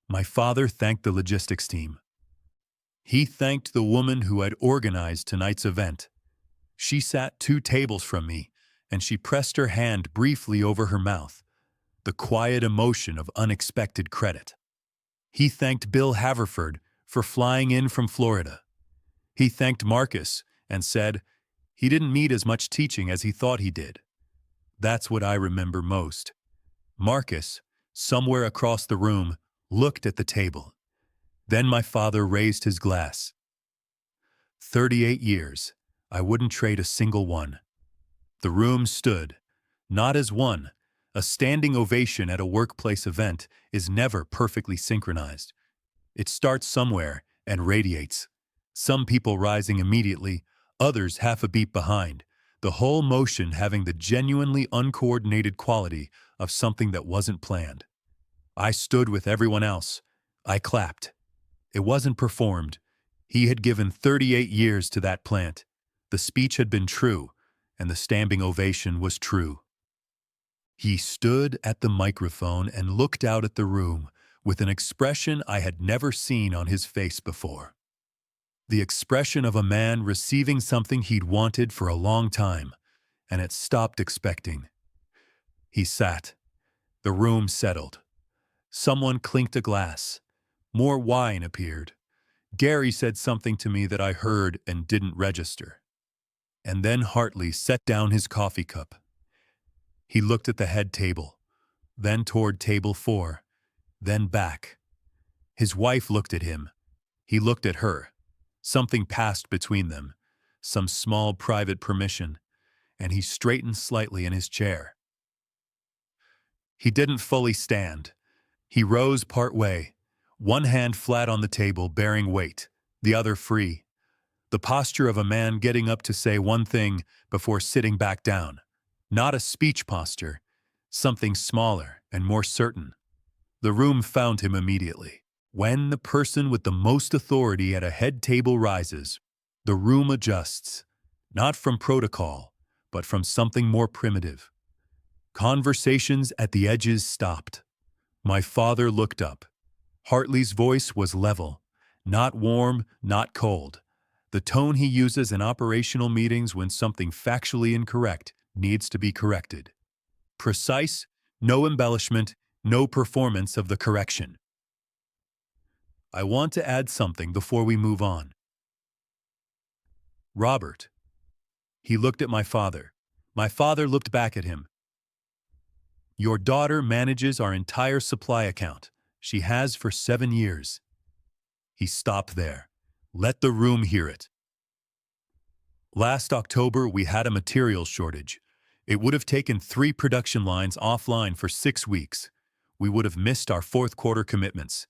My father thanked the logistics team. He thanked the woman who had organized tonight's event. She sat 2 tables from me, and she pressed her hand briefly over her mouth, the quiet emotion of unexpected credit. He thanked Bill Haverford for flying in from Florida. He thanked Marcus and said he didn't need as much teaching as he thought he did. That's what I remember most. Marcus, somewhere across the room, looked at the table. Then my father raised his glass. 38 years. I wouldn't trade a single one. The room stood, not as one. A standing ovation at a workplace event is never perfectly synchronized. It starts somewhere and radiates. Some people rising immediately, others half a beat behind, the whole motion having the genuinely uncoordinated quality of something that wasn't planned. I stood with everyone else. I clapped. It wasn't performed. He had given 38 years to that plant. The speech had been true, and the standing ovation was true. He stood at the microphone and looked out at the room with an expression I had never seen on his face before. The expression of a man receiving something he'd wanted for a long time and had stopped expecting. He sat. The room settled. Someone clinked a glass. More wine appeared. Gary said something to me that I heard and didn't register. And then Hartley set down his coffee cup. He looked at the head table, then toward table 4, then back. His wife looked at him. He looked at her. Something passed between them, some small private permission, and he straightened slightly in his chair. He didn't fully stand. He rose part way, one hand flat on the table bearing weight, the other free. The posture of a man getting up to say one thing before sitting back down. Not a speech posture, something smaller and more certain. The room found him immediately. When the person with the most authority at a head table rises, the room adjusts, not from protocol, but from something more primitive. Conversations at the edges stopped. My father looked up. Hartley's voice was level, not warm, not cold. The tone he uses in operational meetings when something factually incorrect needs to be corrected. Precise, no embellishment, no performance of the correction. I want to add something before we move on. Robert. He looked at my father. My father looked back at him. Your daughter manages our entire supply account. She has for 7 years. He stopped there. Let the room hear it. Last October, we had a material shortage. It would have taken 3 production lines offline for 6 weeks. We would have missed our fourth quarter commitments.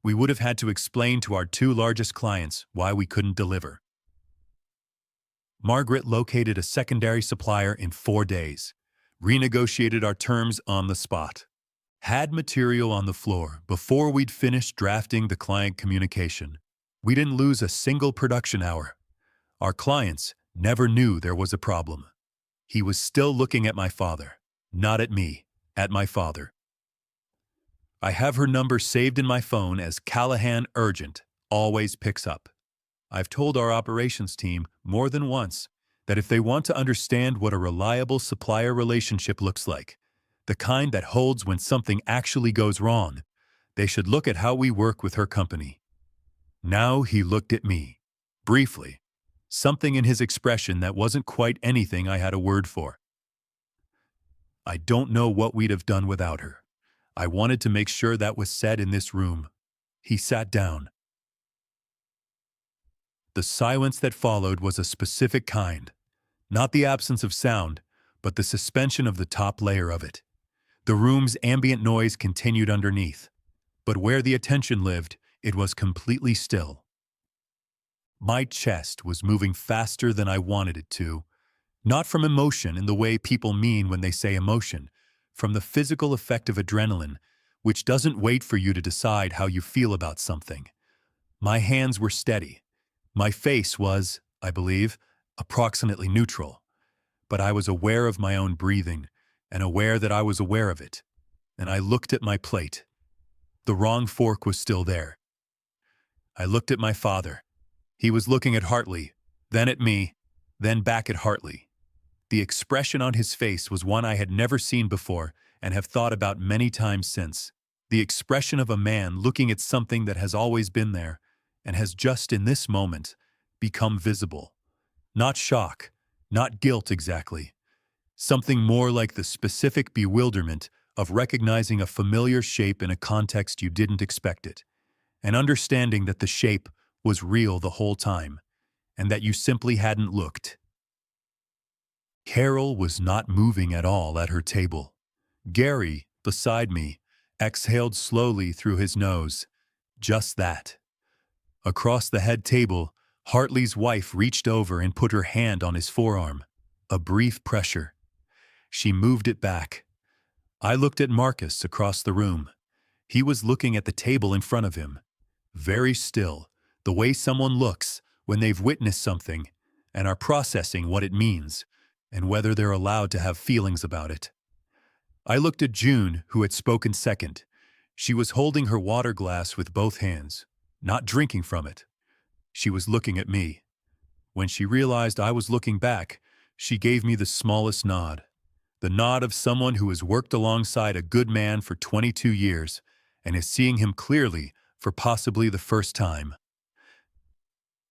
We would have had to explain to our 2 largest clients why we couldn't deliver. Margaret located a secondary supplier in 4 days, renegotiated our terms on the spot, had material on the floor before we'd finished drafting the client communication. We didn't lose a single production hour. Our clients never knew there was a problem. He was still looking at my father, not at me, at my father. I have her number saved in my phone as Callahan Urgent, always picks up. I've told our operations team more than once that if they want to understand what a reliable supplier relationship looks like, the kind that holds when something actually goes wrong, they should look at how we work with her company. Now he looked at me, briefly, something in his expression that wasn't quite anything I had a word for. I don't know what we'd have done without her. I wanted to make sure that was said in this room. He sat down. The silence that followed was a specific kind. Not the absence of sound, but the suspension of the top layer of it. The room's ambient noise continued underneath, but where the attention lived, it was completely still. My chest was moving faster than I wanted it to, not from emotion in the way people mean when they say emotion, from the physical effect of adrenaline, which doesn't wait for you to decide how you feel about something. My hands were steady. My face was, I believe, approximately neutral, but I was aware of my own breathing and aware that I was aware of it, and I looked at my plate. The wrong fork was still there. I looked at my father. He was looking at Hartley, then at me, then back at Hartley. The expression on his face was one I had never seen before and have thought about many times since. The expression of a man looking at something that has always been there and has just in this moment become visible. Not shock, not guilt exactly. Something more like the specific bewilderment of recognizing a familiar shape in a context you didn't expect it, and understanding that the shape was real the whole time, and that you simply hadn't looked. Carol was not moving at all at her table. Gary, beside me, exhaled slowly through his nose. Just that. Across the head table, Hartley's wife reached over and put her hand on his forearm. A brief pressure. She moved it back. I looked at Marcus across the room. He was looking at the table in front of him. Very still, the way someone looks when they've witnessed something and are processing what it means and whether they're allowed to have feelings about it. I looked at June, who had spoken second. She was holding her water glass with both hands, not drinking from it. She was looking at me. When she realized I was looking back, she gave me the smallest nod. The nod of someone who has worked alongside a good man for 22 years and is seeing him clearly for possibly the first time.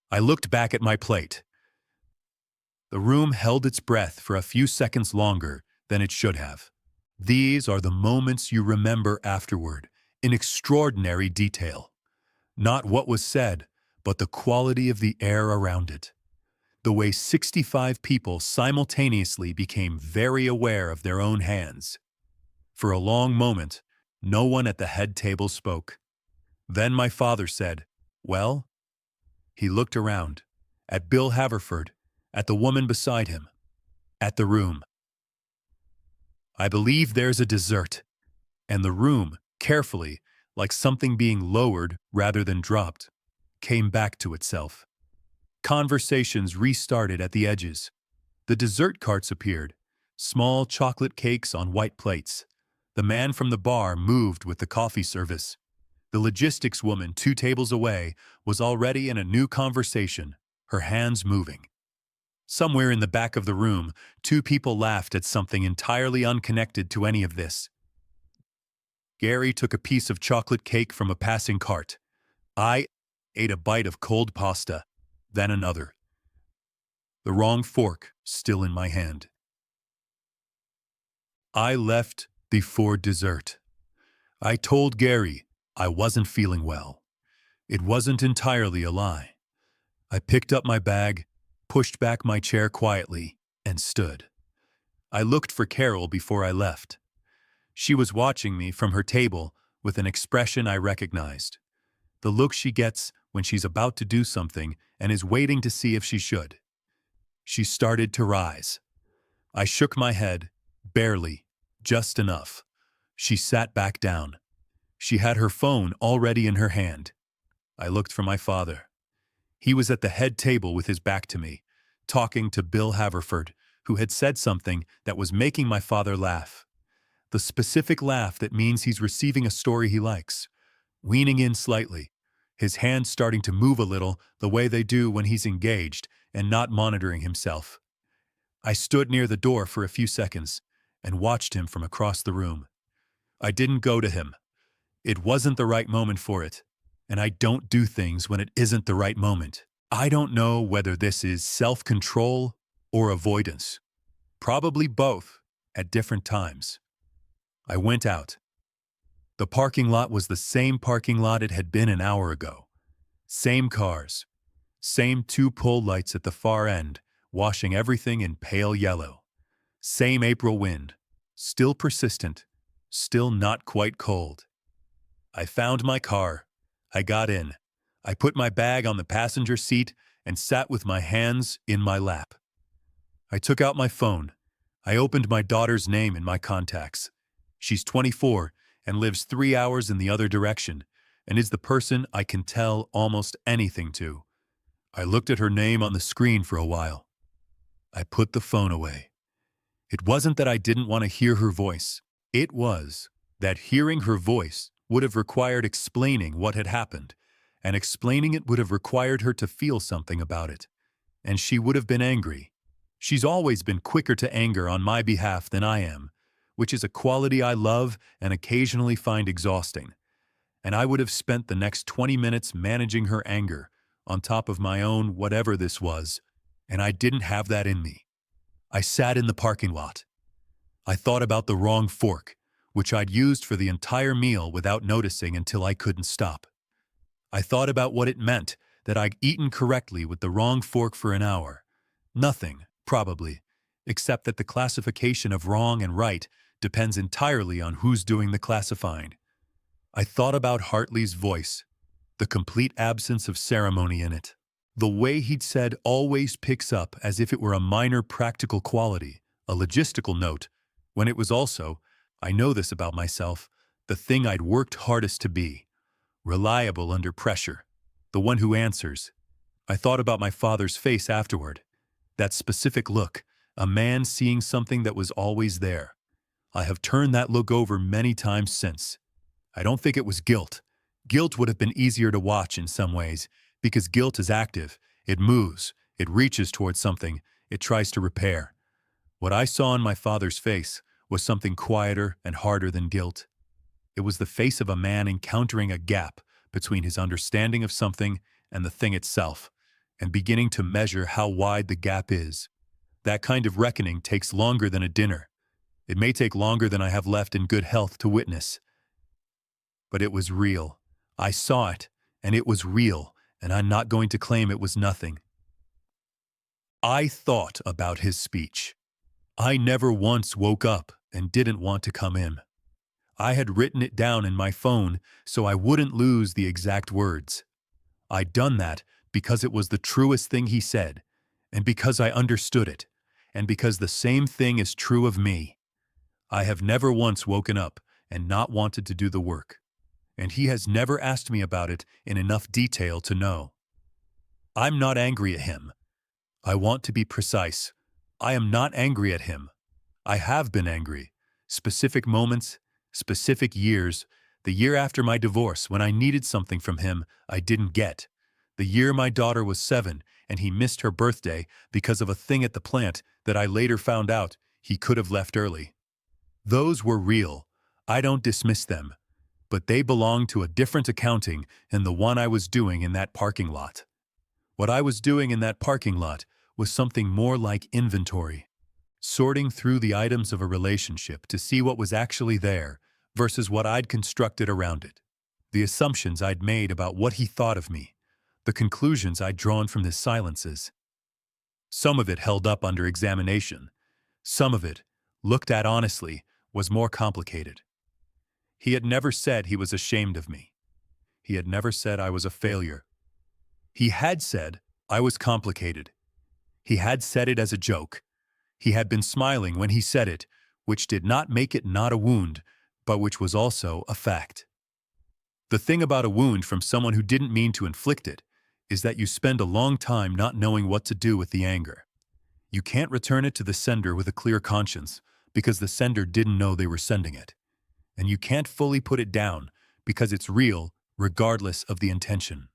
I looked back at my plate. The room held its breath for a few seconds longer than it should have. These are the moments you remember afterward, in extraordinary detail. Not what was said, but the quality of the air around it. The way 65 people simultaneously became very aware of their own hands. For a long moment, no one at the head table spoke. Then my father said, "Well?" He looked around, at Bill Haverford, at the woman beside him, at the room. "I believe there's a dessert." And the room, carefully, like something being lowered rather than dropped, came back to itself. Conversations restarted at the edges. The dessert carts appeared, small chocolate cakes on white plates. The man from the bar moved with the coffee service. The logistics woman 2 tables away was already in a new conversation, her hands moving. Somewhere in the back of the room, 2 people laughed at something entirely unconnected to any of this. Gary took a piece of chocolate cake from a passing cart. I ate a bite of cold pasta, then another. The wrong fork still in my hand. I left Before dessert, I told Gary I wasn't feeling well. It wasn't entirely a lie. I picked up my bag, pushed back my chair quietly, and stood. I looked for Carol before I left. She was watching me from her table with an expression I recognized. The look she gets when she's about to do something and is waiting to see if she should. She started to rise. I shook my head, barely, just enough. She sat back down. She had her phone already in her hand. I looked for my father. He was at the head table with his back to me, talking to Bill Haverford, who had said something that was making my father laugh. The specific laugh that means he's receiving a story he likes. Leaning in slightly, his hands starting to move a little the way they do when he's engaged and not monitoring himself. I stood near the door for a few seconds and watched him from across the room. I didn't go to him. It wasn't the right moment for it, and I don't do things when it isn't the right moment. I don't know whether this is self-control or avoidance. Probably both at different times. I went out. The parking lot was the same parking lot it had been an hour ago. Same cars. Same two pole lights at the far end, washing everything in pale yellow. Same April wind. Still persistent. Still not quite cold. I found my car. I got in. I put my bag on the passenger seat and sat with my hands in my lap. I took out my phone. I opened my daughter's name in my contacts. She's 24 and lives 3 hours in the other direction and is the person I can tell almost anything to. I looked at her name on the screen for a while. I put the phone away. It wasn't that I didn't want to hear her voice. It was that hearing her voice would have required explaining what had happened, and explaining it would have required her to feel something about it. And she would have been angry. She's always been quicker to anger on my behalf than I am, which is a quality I love and occasionally find exhausting. And I would have spent the next 20 minutes managing her anger on top of my own whatever this was, and I didn't have that in me. I sat in the parking lot. I thought about the wrong fork, which I'd used for the entire meal without noticing until I couldn't stop. I thought about what it meant that I'd eaten correctly with the wrong fork for an hour. Nothing, probably, except that the classification of wrong and right depends entirely on who's doing the classifying. I thought about Hartley's voice, the complete absence of ceremony in it. The way he'd said always picks up as if it were a minor practical quality, a logistical note, when it was also, I know this about myself, the thing I'd worked hardest to be. Reliable under pressure. The one who answers. I thought about my father's face afterward. That specific look, a man seeing something that was always there. I have turned that look over many times since. I don't think it was guilt. Guilt would have been easier to watch in some ways, because guilt is active. It moves. It reaches towards something. It tries to repair. What I saw in my father's face was something quieter and harder than guilt. It was the face of a man encountering a gap between his understanding of something and the thing itself, and beginning to measure how wide the gap is. That kind of reckoning takes longer than a dinner. It may take longer than I have left in good health to witness. But it was real. I saw it, and it was real, and I'm not going to claim it was nothing. I thought about his speech. I never once woke up and didn't want to come in. I had written it down in my phone so I wouldn't lose the exact words. I'd done that because it was the truest thing he said, and because I understood it, and because the same thing is true of me. I have never once woken up and not wanted to do the work, and he has never asked me about it in enough detail to know. I'm not angry at him. I want to be precise. I am not angry at him. I have been angry. Specific moments, specific years, the year after my divorce when I needed something from him I didn't get, the year my daughter was 7 and he missed her birthday because of a thing at the plant that I later found out he could have left early. Those were real. I don't dismiss them, but they belong to a different accounting than the one I was doing in that parking lot. What I was doing in that parking lot was something more like inventory. sorting through the items of a relationship to see what was actually there versus what I'd constructed around it, the assumptions I'd made about what he thought of me, the conclusions I'd drawn from his silences. Some of it held up under examination. Some of it, looked at honestly, was more complicated. He had never said he was ashamed of me. He had never said I was a failure. He had said I was complicated. He had said it as a joke. He had been smiling when he said it, which did not make it not a wound, but which was also a fact. The thing about a wound from someone who didn't mean to inflict it is that you spend a long time not knowing what to do with the anger. You can't return it to the sender with a clear conscience because the sender didn't know they were sending it. And you can't fully put it down because it's real regardless of the intention.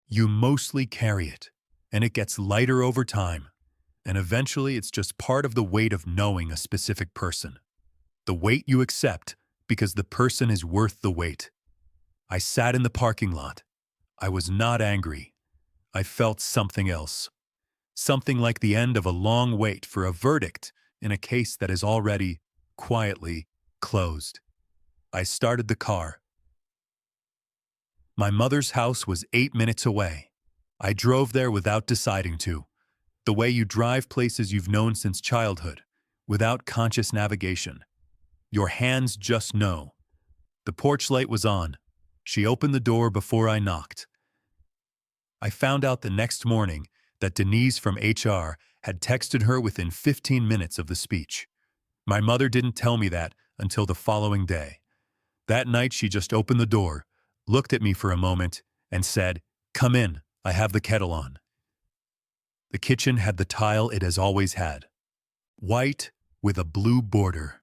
You mostly carry it, and it gets lighter over time, and eventually it's just part of the weight of knowing a specific person. The weight you accept because the person is worth the weight. I sat in the parking lot. I was not angry. I felt something else. Something like the end of a long wait for a verdict in a case that is already, quietly, closed. I started the car. My mother's house was 8 minutes away. I drove there without deciding to. The way you drive places you've known since childhood, without conscious navigation. Your hands just know. The porch light was on. She opened the door before I knocked. I found out the next morning that Denise from HR had texted her within 15 minutes of the speech. My mother didn't tell me that until the following day. That night she just opened the door, looked at me for a moment, and said, "Come in, I have the kettle on." The kitchen had the tile it has always had. White with a blue border.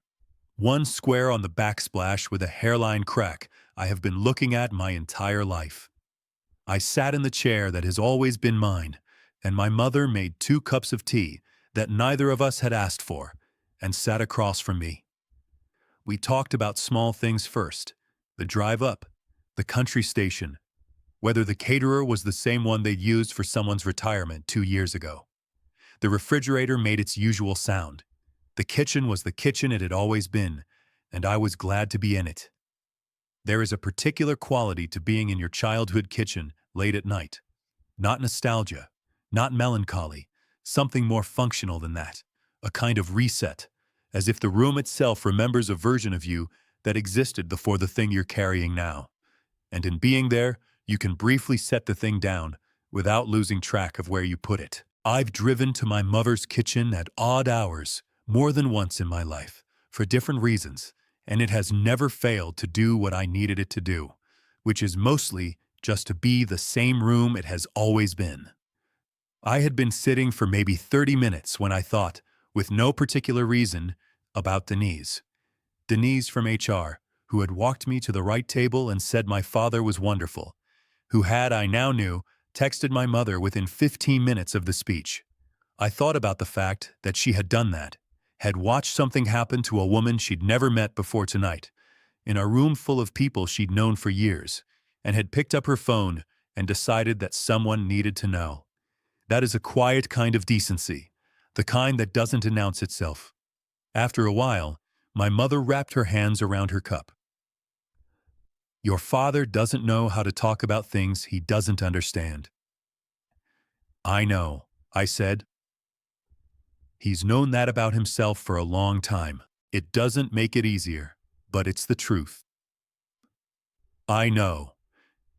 One square on the backsplash with a hairline crack I have been looking at my entire life. I sat in the chair that has always been mine, and my mother made 2 cups of tea that neither of us had asked for, and sat across from me. We talked about small things first, the drive up, the country station, whether the caterer was the same one they'd used for someone's retirement 2 years ago. The refrigerator made its usual sound. The kitchen was the kitchen it had always been, and I was glad to be in it. There is a particular quality to being in your childhood kitchen late at night. Not nostalgia, not melancholy, something more functional than that, a kind of reset, as if the room itself remembers a version of you that existed before the thing you're carrying now. And in being there, you can briefly set the thing down without losing track of where you put it. I've driven to my mother's kitchen at odd hours more than once in my life, for different reasons, and it has never failed to do what I needed it to do, which is mostly just to be the same room it has always been. I had been sitting for maybe 30 minutes when I thought, with no particular reason, about Denise. Denise from HR, who had walked me to the right table and said my father was wonderful, who had, I now knew, texted my mother within 15 minutes of the speech. I thought about the fact that she had done that, had watched something happen to a woman she'd never met before tonight, in a room full of people she'd known for years, and had picked up her phone and decided that someone needed to know. That is a quiet kind of decency, the kind that doesn't announce itself. After a while, my mother wrapped her hands around her cup. Your father doesn't know how to talk about things he doesn't understand. I know, I said. He's known that about himself for a long time. It doesn't make it easier, but it's the truth. I know.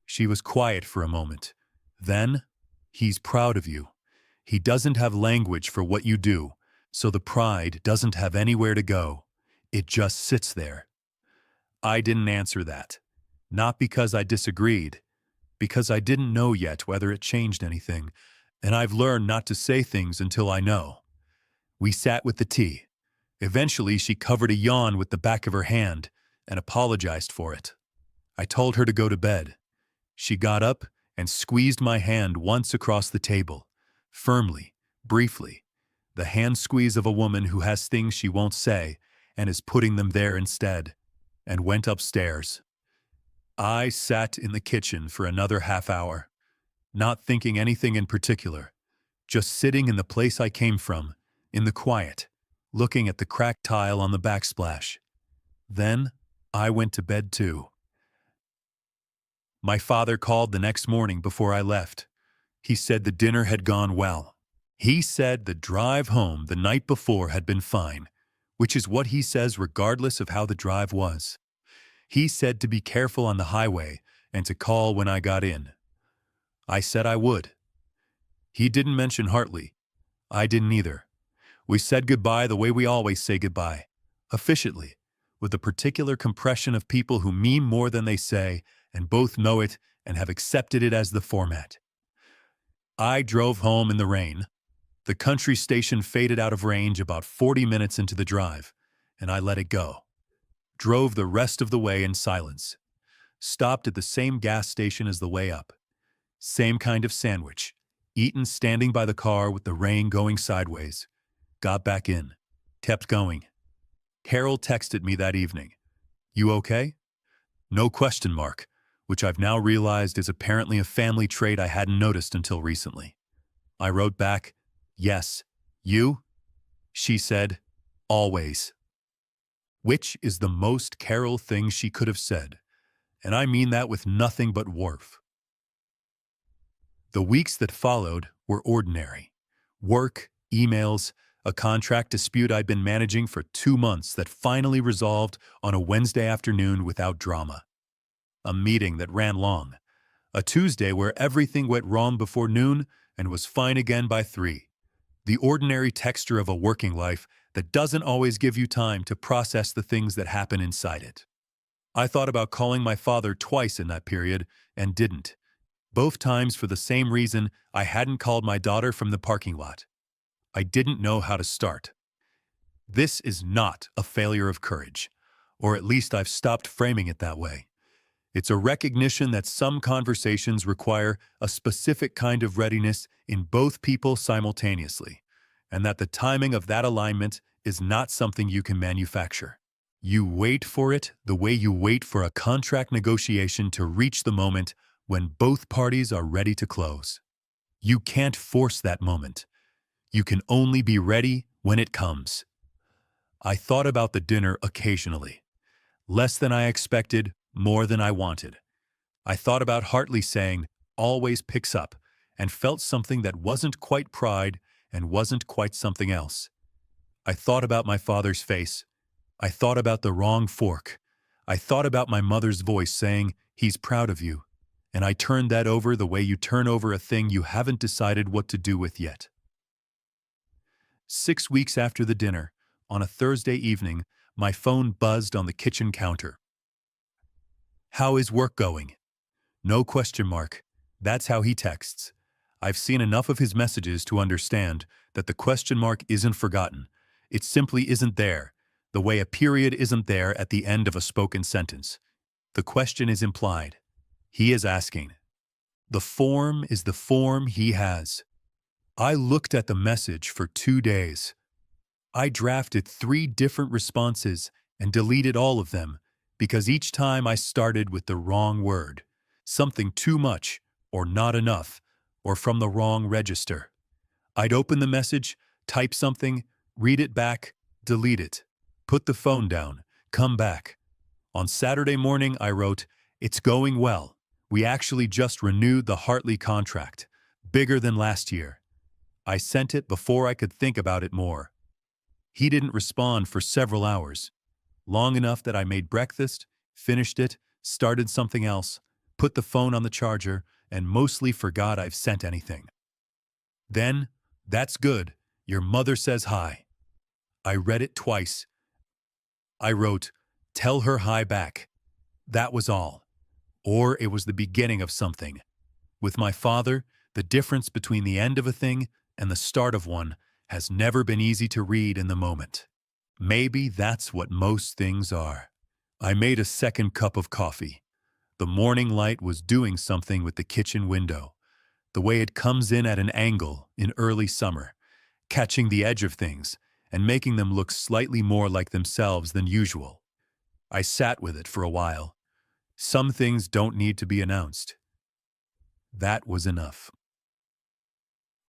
She was quiet for a moment. Then, he's proud of you. He doesn't have language for what you do, so the pride doesn't have anywhere to go. It just sits there. I didn't answer that. Not because I disagreed, because I didn't know yet whether it changed anything, and I've learned not to say things until I know. We sat with the tea. Eventually, she covered a yawn with the back of her hand and apologized for it. I told her to go to bed. She got up and squeezed my hand once across the table, firmly, briefly, the hand squeeze of a woman who has things she won't say and is putting them there instead, and went upstairs. I sat in the kitchen for another half hour, not thinking anything in particular, just sitting in the place I came from, in the quiet, looking at the cracked tile on the backsplash. Then, I went to bed too. My father called the next morning before I left. He said the dinner had gone well. He said the drive home the night before had been fine, which is what he says regardless of how the drive was. He said to be careful on the highway and to call when I got in. I said I would. He didn't mention Hartley. I didn't either. We said goodbye the way we always say goodbye, officially, with a particular compression of people who mean more than they say and both know it and have accepted it as the format. I drove home in the rain. The country station faded out of range about 40 minutes into the drive, and I let it go. Drove the rest of the way in silence. Stopped at the same gas station as the way up. Same kind of sandwich, eaten standing by the car with the rain going sideways. Got back in. Kept going. Carol texted me that evening. You okay? No question mark, which I've now realized is apparently a family trait I hadn't noticed until recently. I wrote back, yes. You? She said, always. Which is the most Carol thing she could have said, and I mean that with nothing but warmth. The weeks that followed were ordinary. Work, emails, a contract dispute I'd been managing for 2 months that finally resolved on a Wednesday afternoon without drama. A meeting that ran long. A Tuesday where everything went wrong before noon and was fine again by 3. The ordinary texture of a working life that doesn't always give you time to process the things that happen inside it. I thought about calling my father twice in that period and didn't. Both times for the same reason I hadn't called my daughter from the parking lot. I didn't know how to start. This is not a failure of courage, or at least I've stopped framing it that way. It's a recognition that some conversations require a specific kind of readiness in both people simultaneously, and that the timing of that alignment is not something you can manufacture. You wait for it the way you wait for a contract negotiation to reach the moment when both parties are ready to close. You can't force that moment. You can only be ready when it comes. I thought about the dinner occasionally. Less than I expected, more than I wanted. I thought about Hartley saying, always picks up, and felt something that wasn't quite pride and wasn't quite something else. I thought about my father's face. I thought about the wrong fork. I thought about my mother's voice saying, he's proud of you. And I turned that over the way you turn over a thing you haven't decided what to do with yet. 6 weeks after the dinner, on a Thursday evening, my phone buzzed on the kitchen counter. How is work going? No question mark. That's how he texts. I've seen enough of his messages to understand that the question mark isn't forgotten. It simply isn't there, the way a period isn't there at the end of a spoken sentence. The question is implied. He is asking. The form is the form he has. I looked at the message for 2 days. I drafted 3 different responses and deleted all of them because each time I started with the wrong word, something too much or not enough, or from the wrong register. I'd open the message, type something, read it back, delete it, put the phone down, come back. On Saturday morning, I wrote, "It's going well. We actually just renewed the Hartley contract, bigger than last year." I sent it before I could think about it more. He didn't respond for several hours, long enough that I made breakfast, finished it, started something else, put the phone on the charger, and mostly forgot I've sent anything. Then, "That's good. Your mother says hi." I read it twice. I wrote, "Tell her hi back." That was all. Or it was the beginning of something. With my father, the difference between the end of a thing and the start of one has never been easy to read in the moment. Maybe that's what most things are. I made a second cup of coffee. The morning light was doing something with the kitchen window, the way it comes in at an angle in early summer, catching the edge of things and making them look slightly more like themselves than usual. I sat with it for a while. Some things don't need to be announced. That was enough.